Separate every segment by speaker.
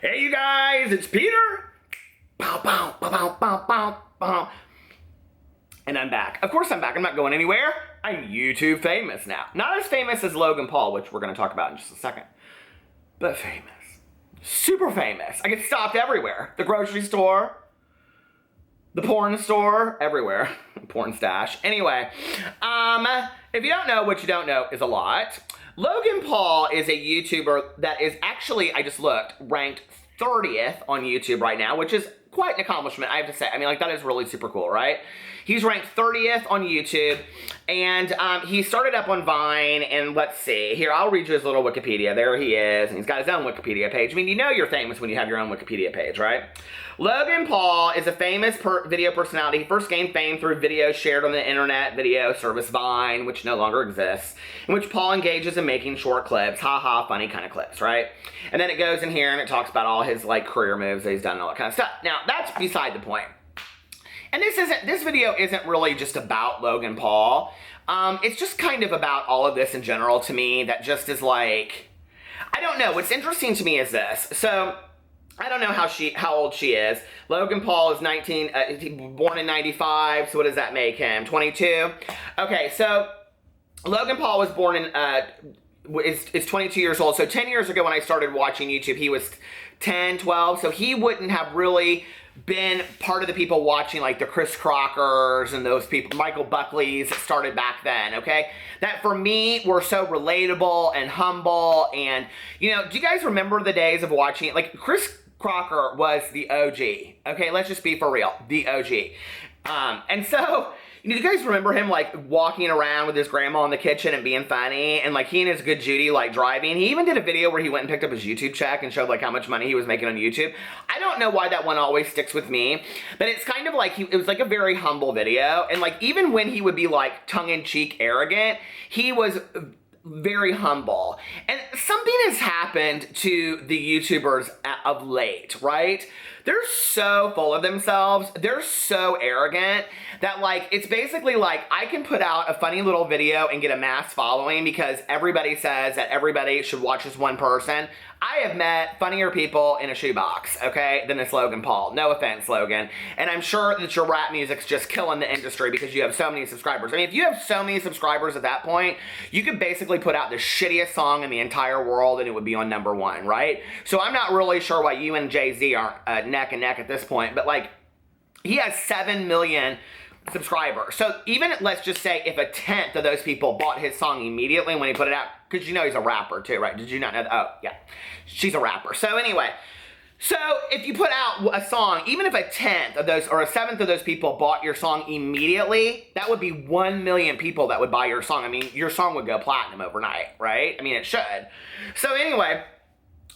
Speaker 1: Hey, you guys, it's Peter. Bow, bow, bow, bow, bow, bow, bow. And I'm back. Of course I'm back. I'm not going anywhere. I'm YouTube famous now. Not as famous as Logan Paul, which we're going to talk about in just a second. But famous. Super famous. I get stopped everywhere. The grocery store. The porn store. Everywhere. Porn stash. Anyway. If you don't know, what you don't know is a lot. Logan Paul is a YouTuber that is actually, I just looked, ranked 30th on YouTube right now, which is quite an accomplishment, I have to say. I mean, like, that is really super cool, right? He's ranked 30th on YouTube, and he started up on Vine, and let's see. Here, I'll read you his little Wikipedia. There he is, and he's got his own Wikipedia page. I mean, you know you're famous when you have your own Wikipedia page, right? Logan Paul is a famous video personality. He first gained fame through videos shared on the internet video service Vine, which no longer exists, in which Paul engages in making short clips, ha-ha, funny kind of clips, right? And then it goes in here and it talks about all his, like, career moves that he's done and all that kind of stuff. Now, that's beside the point. And this video isn't really just about Logan Paul. It's just kind of about all of this in general to me that just is like, I don't know. What's interesting to me is this. So, I don't know how old she is. Logan Paul is 19, born in 95, so what does that make him? 22? Okay, so Logan Paul was born in, is 22 years old. So 10 years ago when I started watching YouTube, he was 10, 12, so he wouldn't have really been part of the people watching, like the Chris Crockers and those people, Michael Buckley's that started back then, okay? That for me were so relatable and humble, and, you know, do you guys remember the days of watching, like, Chris Crocker was the OG, okay? Let's just be for real, the OG. And so, you know, do you guys remember him, like, walking around with his grandma in the kitchen and being funny? And, like, he and his good Judy, like, driving. He even did a video where he went and picked up his YouTube check and showed, like, how much money he was making on YouTube. I don't know why that one always sticks with me, but it's kind of like, it was, like, a very humble video. And, like, even when he would be, like, tongue-in-cheek arrogant, he was very humble. And something has happened to the YouTubers of late, right? They're so full of themselves. They're so arrogant that, like, it's basically like I can put out a funny little video and get a mass following because everybody says that everybody should watch this one person. I have met funnier people in a shoebox, okay, than this Logan Paul. No offense, Logan. And I'm sure that your rap music's just killing the industry because you have so many subscribers. I mean, if you have so many subscribers at that point, you could basically put out the shittiest song in the entire world and it would be on #1, right? So I'm not really sure why you and Jay-Z aren't neck and neck at this point, but, like, he has 7 million subscribers. So even, let's just say, if a 10th of those people bought his song immediately when he put it out, because you know he's a rapper too, right? Did you not know that? Oh, yeah. She's a rapper. So anyway, so if you put out a song, even if a 10th of those, or a 7th of those people bought your song immediately, that would be 1 million people that would buy your song. I mean, your song would go platinum overnight, right? I mean, it should. So anyway,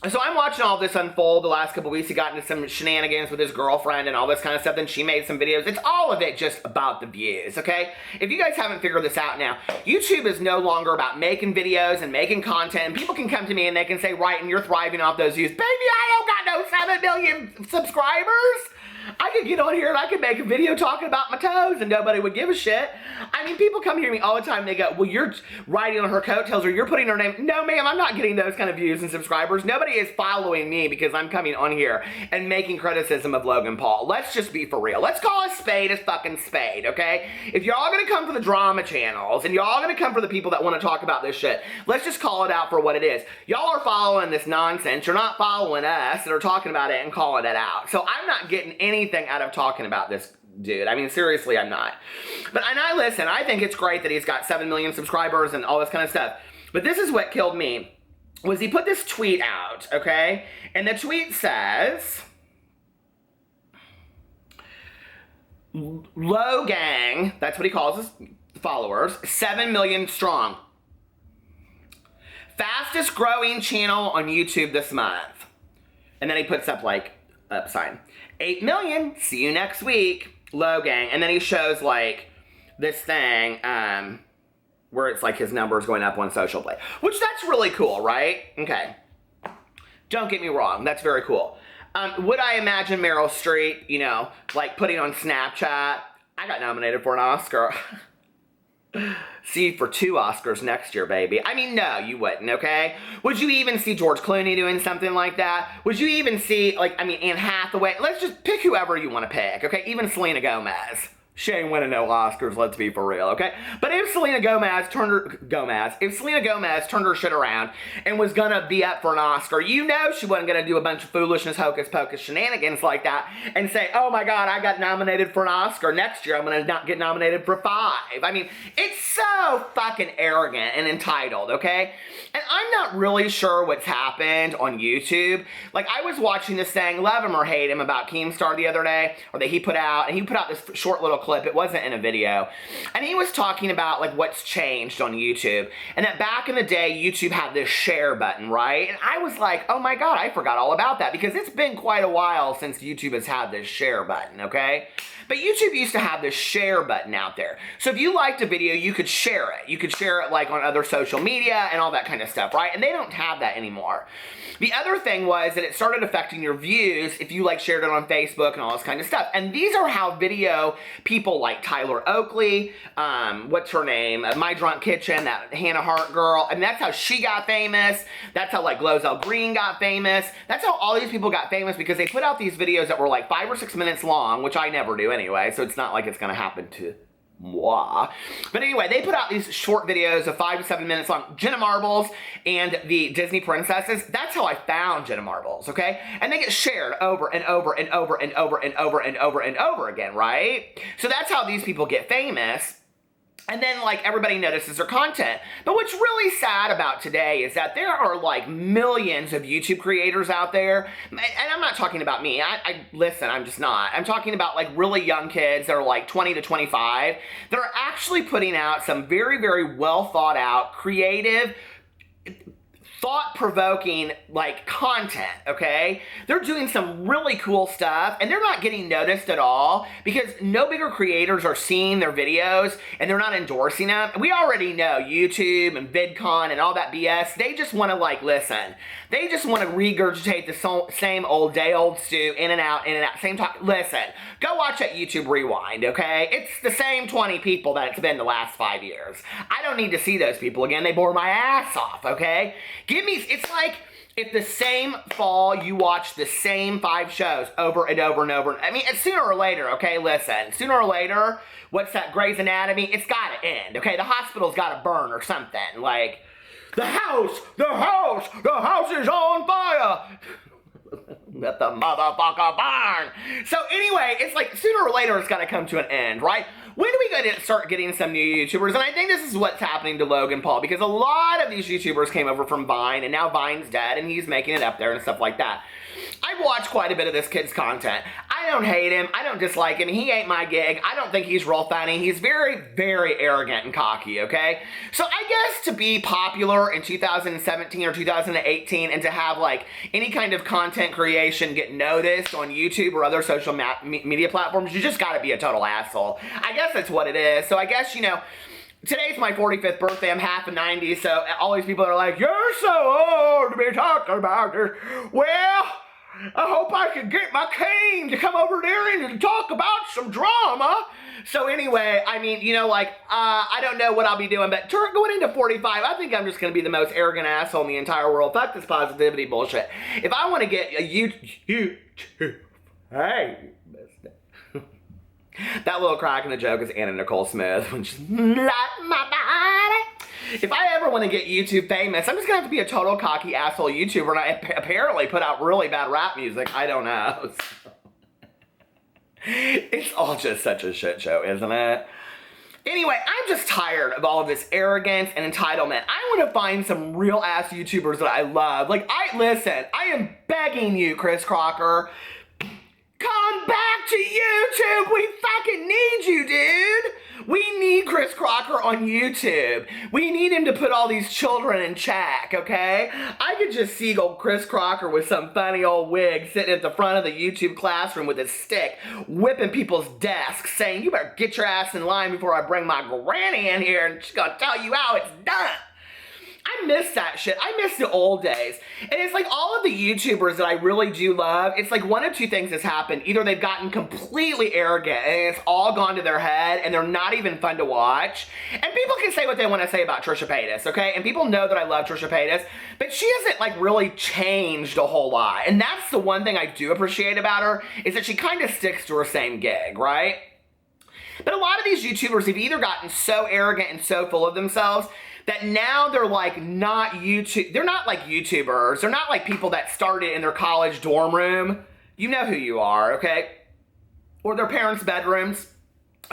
Speaker 1: so I'm watching all this unfold the last couple weeks. He got into some shenanigans with his girlfriend and all this kind of stuff. Then she made some videos. It's all of it just about the views, okay? If you guys haven't figured this out now, YouTube is no longer about making videos and making content. And people can come to me and they can say, right, and you're thriving off those views. Baby, I don't got no 7 million subscribers. I could get on here and I could make a video talking about my toes and nobody would give a shit. I mean, people come here to me all the time and they go, well, you're riding on her coattails or you're putting her name. No, ma'am, I'm not getting those kind of views and subscribers. Nobody is following me because I'm coming on here and making criticism of Logan Paul. Let's just be for real. Let's call a spade a fucking spade, okay? If y'all gonna come for the drama channels and y'all gonna come for the people that want to talk about this shit, let's just call it out for what it is. Y'all are following this nonsense. You're not following us that are talking about it and calling it out. So I'm not getting anything out of talking about this dude. I mean, seriously, I'm not. But, and I listen, I think it's great that he's got 7 million subscribers and all this kind of stuff. But this is what killed me, was he put this tweet out, okay? And the tweet says, Low Gang, that's what he calls his followers, 7 million strong. Fastest growing channel on YouTube this month. And then he puts up, like, up sign. 8 million, see you next week, Low Gang. And then he shows, like, this thing, where it's like his numbers going up on Social Blade. Which, that's really cool, right? Okay. Don't get me wrong, that's very cool. Would I imagine Meryl Streep, you know, like, putting on Snapchat, I got nominated for an Oscar. See you for 2 Oscars next year, baby. I mean, no, you wouldn't, okay? Would you even see George Clooney doing something like that? Would you even see, Anne Hathaway? Let's just pick whoever you want to pick, okay? Even Selena Gomez. She ain't winning no Oscars, let's be for real, okay? But if Selena Gomez turned her shit around and was gonna be up for an Oscar, you know she wasn't gonna do a bunch of foolishness, hocus pocus shenanigans like that and say, oh my God, I got nominated for an Oscar. Next year I'm gonna not get nominated for 5. I mean, it's so fucking arrogant and entitled, okay? And I'm not really sure what's happened on YouTube. Like, I was watching this thing, love him or hate him, about Keemstar the other day, or that he put out this short little clip. It wasn't in a video. And he was talking about, like, what's changed on YouTube. And that back in the day, YouTube had this share button, right? And I was like, oh my God, I forgot all about that, because it's been quite a while since YouTube has had this share button, okay? But YouTube used to have this share button out there. So if you liked a video, you could share it. You could share it like on other social media and all that kind of stuff, right? And they don't have that anymore. The other thing was that it started affecting your views if you like shared it on Facebook and all this kind of stuff. And these are how video people like Tyler Oakley, what's her name? My Drunk Kitchen, that Hannah Hart girl. And that's how she got famous. That's how like Glozell Green got famous. That's how all these people got famous, because they put out these videos that were like 5 or 6 minutes long, which I never do anyway, so it's not like it's gonna happen to moi. But anyway, they put out these short videos of 5 to 7 minutes long. Jenna Marbles and the Disney princesses, that's how I found Jenna Marbles, okay? And they get shared over and over and over and over and over and over and over again, right? So that's how these people get famous. And then, like, everybody notices their content. But what's really sad about today is that there are, like, millions of YouTube creators out there. And I'm not talking about me. Listen, I'm just not. I'm talking about, like, really young kids that are, like, 20 to 25 that are actually putting out some very, very well thought out, creative, thought-provoking, like, content, okay? They're doing some really cool stuff, and they're not getting noticed at all, because no bigger creators are seeing their videos, and they're not endorsing them. We already know YouTube and VidCon and all that BS, they just want to, like, listen. They just want to regurgitate the same old day-old stew, in and out, same talk. Listen, go watch that YouTube Rewind, okay? It's the same 20 people that it's been the last 5 years. I don't need to see those people again. They bore my ass off, okay? It's like if the same fall you watch the same 5 shows over and over and over. I mean, it's sooner or later, okay? Listen, sooner or later, what's that, Grey's Anatomy? It's gotta end, okay? The hospital's gotta burn or something. Like, the house is on fire. Let the motherfucker burn. So anyway, it's like sooner or later it's got to come to an end, right? When do we going to start getting some new YouTubers? And I think this is what's happening to Logan Paul, because a lot of these YouTubers came over from Vine, and now Vine's dead, and he's making it up there and stuff like that. I've watched quite a bit of this kid's content. I don't hate him. I don't dislike him. He ain't my gig. I don't think he's real funny. He's very, very arrogant and cocky, okay? So I guess to be popular in 2017 or 2018 and to have, like, any kind of content creation get noticed on YouTube or other social media platforms, you just gotta be a total asshole. I guess that's what it is. So I guess, you know, today's my 45th birthday. I'm half a 90, so all these people are like, you're so old to be talking about this. Well, I hope I can get my cane to come over there and talk about some drama. So anyway, I mean, you know, like, I don't know what I'll be doing, but going into 45, I think I'm just going to be the most arrogant asshole in the entire world. Fuck this positivity bullshit. If I want to get a YouTube, hey, that little crack in the joke is Anna Nicole Smith when she's like my body. If I ever want to get YouTube famous, I'm just going to have to be a total cocky asshole YouTuber, and I apparently put out really bad rap music. I don't know. It's all just such a shit show, isn't it? Anyway, I'm just tired of all of this arrogance and entitlement. I want to find some real ass YouTubers that I love. Like, listen, I am begging you, Chris Crocker, come back to YouTube. We fucking need you, dude. We need Chris Crocker on YouTube. We need him to put all these children in check, okay? I could just see old Chris Crocker with some funny old wig sitting at the front of the YouTube classroom with his stick, whipping people's desks, saying, you better get your ass in line before I bring my granny in here and she's gonna tell you how it's done. I miss that shit. I miss the old days. And it's like all of the YouTubers that I really do love, it's like one of two things has happened. Either they've gotten completely arrogant and it's all gone to their head and they're not even fun to watch. And people can say what they want to say about Trisha Paytas, okay? And people know that I love Trisha Paytas, but she hasn't like really changed a whole lot. And that's the one thing I do appreciate about her, is that she kind of sticks to her same gig, right? But a lot of these YouTubers have either gotten so arrogant and so full of themselves that now they're like not YouTube, they're not like YouTubers. They're not like people that started in their college dorm room. You know who you are, okay? Or their parents' bedrooms,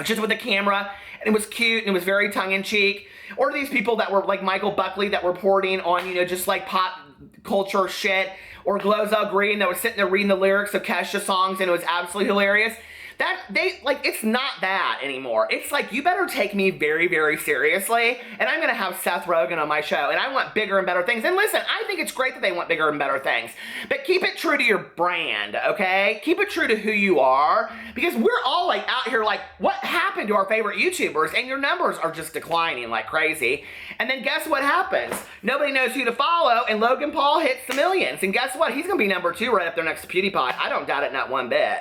Speaker 1: just with a camera, and it was cute and it was very tongue-in-cheek. Or these people that were like Michael Buckley that were reporting on, you know, just like pop culture shit. Or Glozell Green that was sitting there reading the lyrics of Kesha songs and it was absolutely hilarious. It's not that anymore. It's like, you better take me very, very seriously, and I'm gonna have Seth Rogen on my show, and I want bigger and better things. And listen, I think it's great that they want bigger and better things, but keep it true to your brand, okay? Keep it true to who you are, because we're all like out here like, what happened to our favorite YouTubers? And your numbers are just declining like crazy. And then guess what happens? Nobody knows who to follow, and Logan Paul hits the millions. And guess what? He's gonna be number 2 right up there next to PewDiePie. I don't doubt it, not one bit.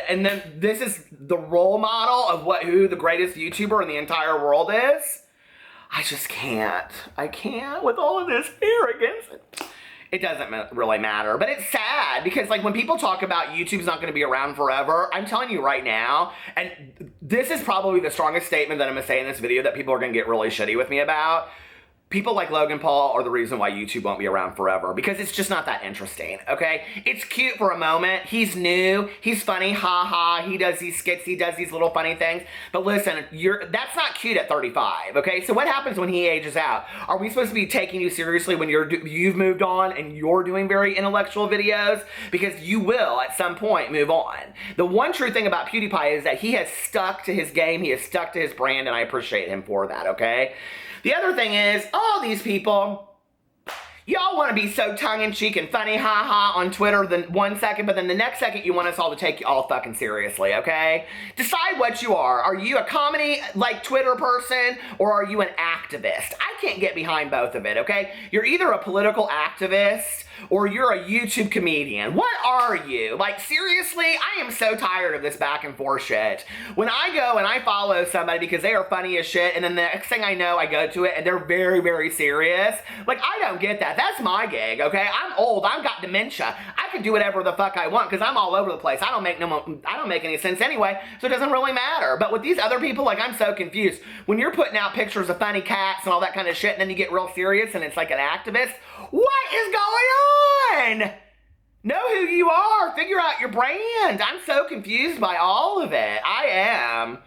Speaker 1: And then this is the role model of who the greatest YouTuber in the entire world is. I just can't. I can't with all of this arrogance. It doesn't really matter, but it's sad because like when people talk about YouTube's not going to be around forever, I'm telling you right now, and this is probably the strongest statement that I'm going to say in this video that people are going to get really shitty with me about. People like Logan Paul are the reason why YouTube won't be around forever, because it's just not that interesting, okay? It's cute for a moment. He's new. He's funny. Ha ha. He does these skits. He does these little funny things. But listen, that's not cute at 35, okay? So what happens when he ages out? Are we supposed to be taking you seriously when you've moved on and you're doing very intellectual videos? Because you will, at some point, move on. The one true thing about PewDiePie is that he has stuck to his game. He has stuck to his brand, and I appreciate him for that, okay? The other thing is, all these people, y'all want to be so tongue-in-cheek and funny, ha-ha, on Twitter the 1 second, but then the next second you want us all to take you all fucking seriously, okay? Decide what you are. Are you a comedy, like, Twitter person, or are you an activist? I can't get behind both of it, okay? You're either a political activist or you're a YouTube comedian. What are you? Like, seriously, I am so tired of this back and forth shit. When I go and I follow somebody because they are funny as shit, and then the next thing I know, I go to it and they're very, very serious. Like, I don't get that. That's my gig, okay? I'm old. I've got dementia. I can do whatever the fuck I want because I'm all over the place. I don't make any sense anyway, so it doesn't really matter. But with these other people, like, I'm so confused. When you're putting out pictures of funny cats and all that kind of shit, and then you get real serious and it's like an activist, what is going on? Know who you are. Figure out your brand. I'm so confused by all of it. I am.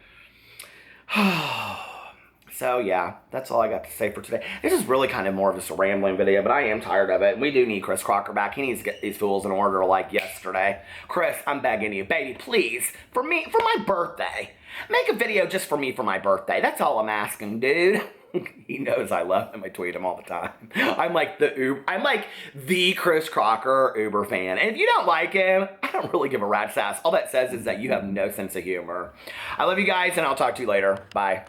Speaker 1: So yeah, that's all I got to say for today. This is really kind of more of just a rambling video, but I am tired of it. We do need Chris Crocker back. He needs to get these fools in order like yesterday. Chris, I'm begging you, baby, please, for my birthday, make a video just for me for my birthday. That's all I'm asking, dude. He knows I love him. I tweet him all the time. I'm like the Chris Crocker Uber fan. And if you don't like him, I don't really give a rat's ass. All that says is that you have no sense of humor. I love you guys, and I'll talk to you later. Bye.